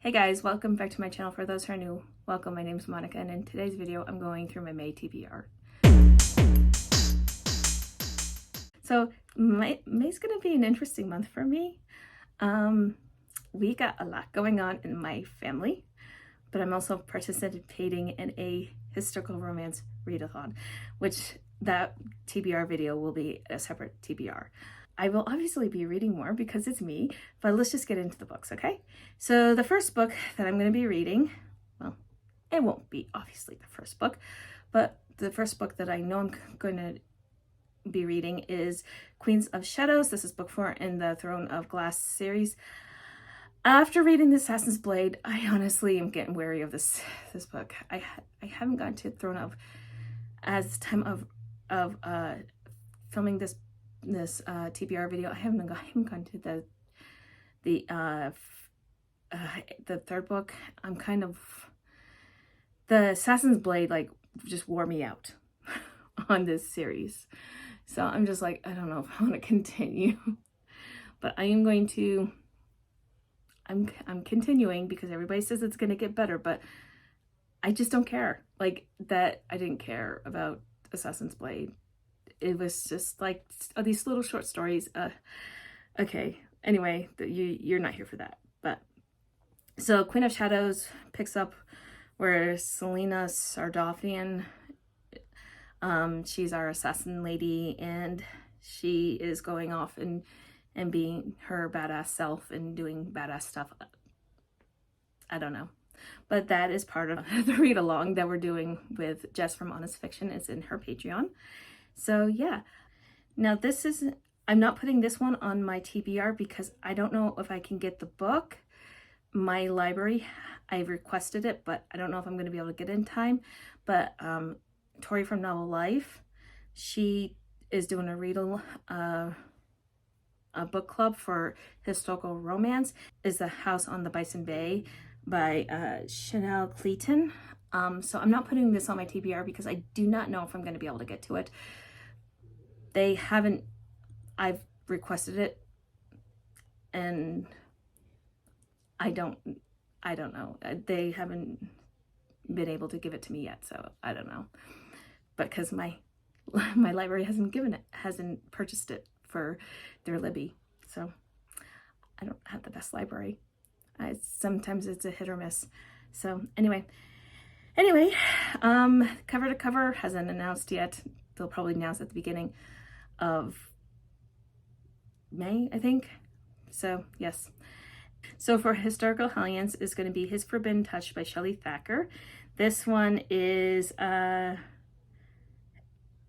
Hey guys, welcome back to my channel. For those who are new, welcome. My name is Monica, and in today's video I'm going through my May TBR. So May's gonna be an interesting month for me. We got a lot going on in my family, but I'm also participating in a historical romance readathon, which that TBR video will be a separate TBR. I will obviously be reading more because it's me, but let's just get into the books, okay? So the first book that I'm going to be reading, well, it won't be obviously the first book, but the first book that I know I'm going to be reading is Queens of Shadows. This is book 4 in the Throne of Glass series. After reading The Assassin's Blade, I honestly am getting wary of this book. I haven't gotten to Throne of, as time of filming this TBR video, I haven't gone to the third book. I'm kind of, the Assassin's Blade like just wore me out on this series, so I'm just like, I don't know if I want to continue. But I am going to, I'm continuing because everybody says it's going to get better, but I just don't care. Like that, I didn't care about Assassin's Blade. It was just like these little short stories. Okay, anyway, you're not here for that. But so Queen of Shadows picks up where Selena Sardovian, she's our assassin lady, and she is going off and being her badass self and doing badass stuff. I don't know. But that is part of the read along that we're doing with Jess from Honest Fiction. It's in her Patreon. So yeah, now I'm not putting this one on my TBR because I don't know if I can get the book. My library, I've requested it, but I don't know if I'm going to be able to get it in time. But Tori from Novel Life, she is doing a book club for historical romance. Is The House on the Bison Bay by Chanel Clayton. So I'm not putting this on my TBR because I do not know if I'm going to be able to get to it. They haven't, I've requested it, and I don't know. They haven't been able to give it to me yet, so I don't know. But because my library hasn't purchased it for their Libby, so I don't have the best library. Sometimes it's a hit or miss. So anyway, cover to cover hasn't announced yet. They'll probably announce at the beginning of May, I think. So yes. So for Historical Hellions is going to be His Forbidden Touch by Shelley Thacker. This one is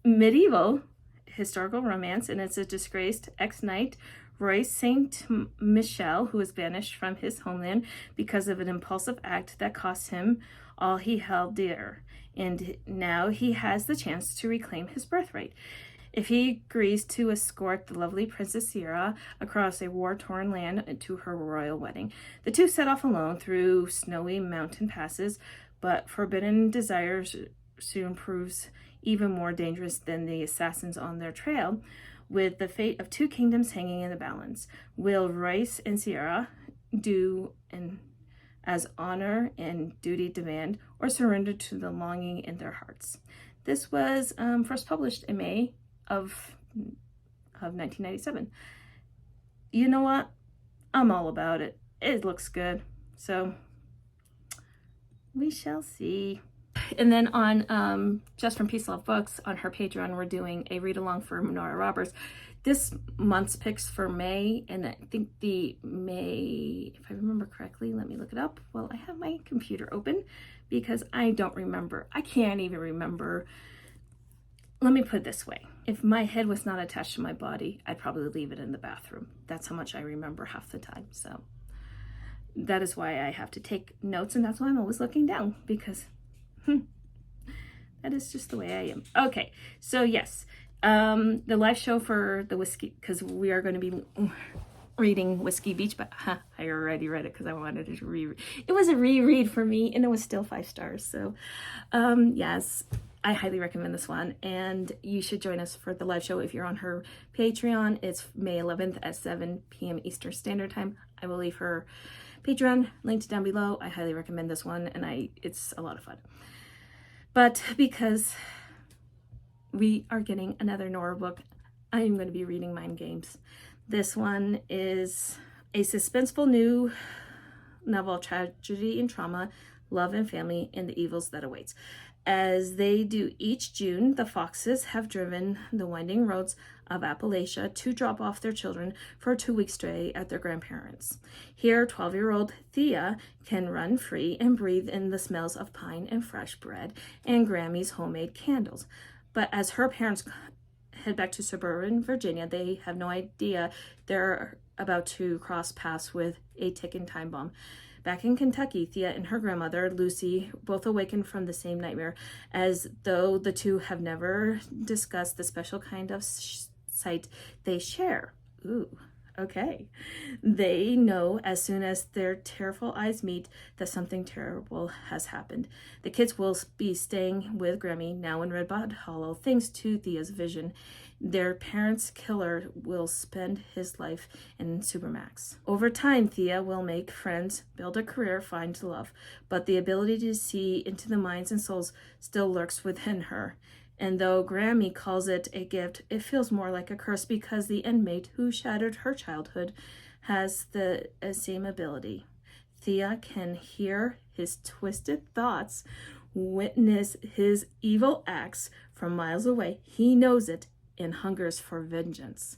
medieval historical romance, and it's a disgraced ex-knight, Royce Saint Michel, who was banished from his homeland because of an impulsive act that cost him all he held dear, and now he has the chance to reclaim his birthright if he agrees to escort the lovely Princess Sierra across a war-torn land to her royal wedding. The two set off alone through snowy mountain passes, but forbidden desires soon proves even more dangerous than the assassins on their trail, with the fate of two kingdoms hanging in the balance. Will Royce and Sierra do as honor and duty demand, or surrender to the longing in their hearts? This was first published in May of 1997. You know what? I'm all about it. It looks good. So we shall see. And then on Just from Peace Love Books on her Patreon, we're doing a read along for Nora Roberts. This month's picks for May, and I think the May, if I remember correctly, let me look it up. Well, I have my computer open because I don't remember. I can't even remember. Let me put it this way. If my head was not attached to my body, I'd probably leave it in the bathroom. That's how much I remember half the time. So that is why I have to take notes, and that's why I'm always looking down, because that is just the way I am. Okay, so yes, the live show for the whiskey, because we are going to be reading Whiskey Beach, but I already read it because I wanted to reread. It was a reread for me, and it was still 5 stars. So yes, I highly recommend this one, and you should join us for the live show if you're on her Patreon. It's May 11th at 7 p.m. Eastern Standard Time. I will leave her Patreon, linked down below. I highly recommend this one, and it's a lot of fun. But because we are getting another Nora book, I am going to be reading Mind Games. This one is a suspenseful new novel of tragedy and trauma, love and family, and the evils that awaits. As they do each June, the Foxes have driven the winding roads of Appalachia to drop off their children for a 2-week stay at their grandparents. Here, 12-year-old Thea can run free and breathe in the smells of pine and fresh bread and Grammy's homemade candles. But as her parents head back to suburban Virginia, they have no idea they're about to cross paths with a ticking time bomb. Back in Kentucky, Thea and her grandmother, Lucy, both awaken from the same nightmare, as though the two have never discussed the special kind of sight they share. Ooh, okay. They know as soon as their tearful eyes meet that something terrible has happened. The kids will be staying with Grammy, now in Redbud Hollow, thanks to Thea's vision. Their parents' killer will spend his life in Supermax. Over time, Thea will make friends, build a career, find love, but the ability to see into the minds and souls still lurks within her. And though Grammy calls it a gift, it feels more like a curse because the inmate who shattered her childhood has the same ability. Thea can hear his twisted thoughts, witness his evil acts from miles away. He knows it and hungers for vengeance.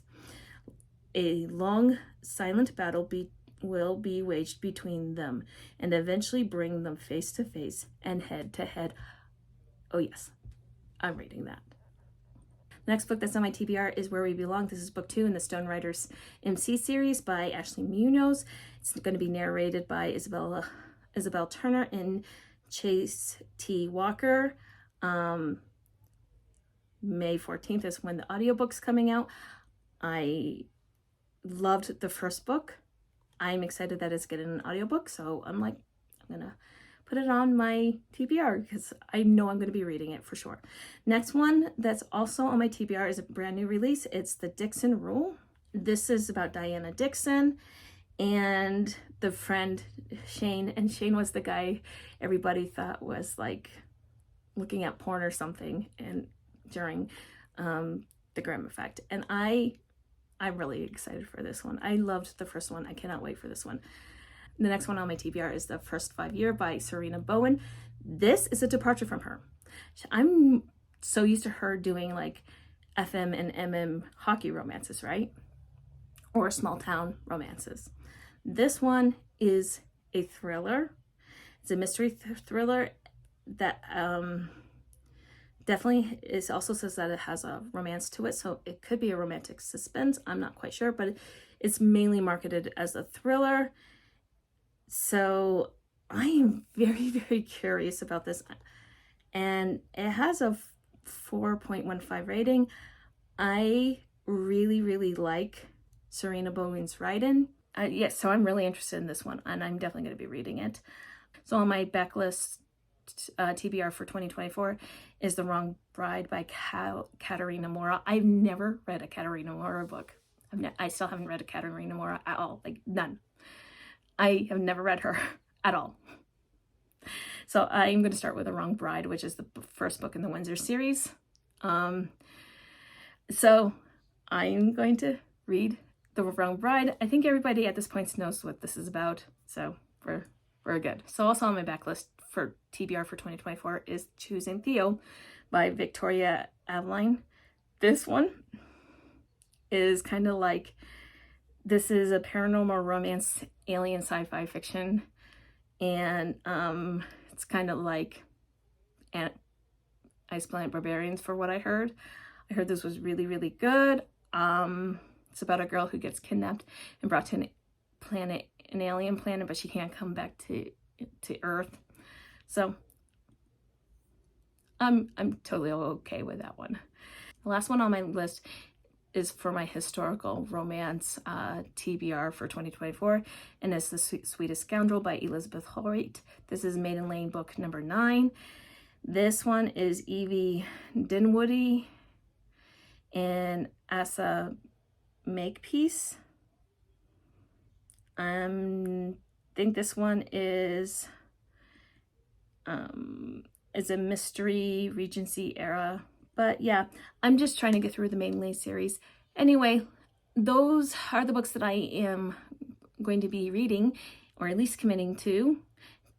A long, silent battle will be waged between them and eventually bring them face to face and head to head. Oh yes, I'm reading that. The next book that's on my TBR is Where We Belong. This is book 2 in the Stone Riders MC series by Ashley Munoz. It's going to be narrated by Isabel Turner and Chase T. Walker. May 14th is when the audiobook's coming out. I loved the first book. I'm excited that it's getting an audiobook, so I'm gonna put it on my TBR because I know I'm gonna be reading it for sure. Next one that's also on my TBR is a brand new release. It's The Dixon Rule. This is about Diana Dixon and the friend Shane, and Shane was the guy everybody thought was like looking at porn or something and during the Graham Effect. And I'm really excited for this one. I loved the first one. I cannot wait for this one. The next one on my TBR is The First 5 Year by Serena Bowen. This is a departure from her. I'm so used to her doing like FM and MM hockey romances, right? Or small town romances. This one is a thriller. It's a mystery thriller that definitely also says that it has a romance to it, so it could be a romantic suspense. I'm not quite sure, but it's mainly marketed as a thriller. So I am very, very curious about this. And it has a 4.15 rating. I really, really like Serena Bowen's writing. Yes, so I'm really interested in this one, and I'm definitely going to be reading it. So on my backlist TBR for 2024 is The Wrong Bride by Katerina Mora. I've never read a Katerina Mora book. I still haven't read a Katerina Mora at all, like none. I have never read her at all. So I'm going to start with The Wrong Bride, which is the first book in the Windsor series. So I'm going to read The Wrong Bride. I think everybody at this point knows what this is about, so we're good. So also on my backlist for TBR for 2024 is Choosing Theo by Victoria Aveline. This one is kind of like, this is a paranormal romance, alien sci-fi fiction, and it's kind of like Ice Planet Barbarians for what I heard. I heard this was really, really good. It's about a girl who gets kidnapped and brought to an alien planet, but she can't come back to Earth. So I'm totally okay with that one. The last one on my list is for my historical romance TBR for 2024, and it's The Sweetest Scoundrel by Elizabeth Hoyt. This is Maiden Lane book number 9. This one is Evie Dinwoodie and Asa Makepeace. think this one is a mystery Regency era. But yeah, I'm just trying to get through the Maidenly series. Anyway, those are the books that I am going to be reading, or at least committing to,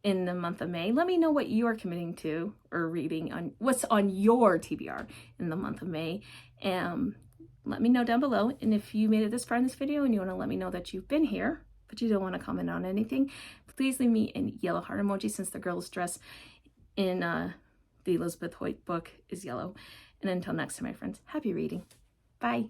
in the month of May. Let me know what you're committing to or reading, on what's on your TBR in the month of May. Let me know down below. And if you made it this far in this video and you want to let me know that you've been here, but you don't want to comment on anything, please leave me a yellow heart emoji, since the girl's dress in the Elizabeth Hoyt book is yellow. And until next time, my friends, happy reading. Bye.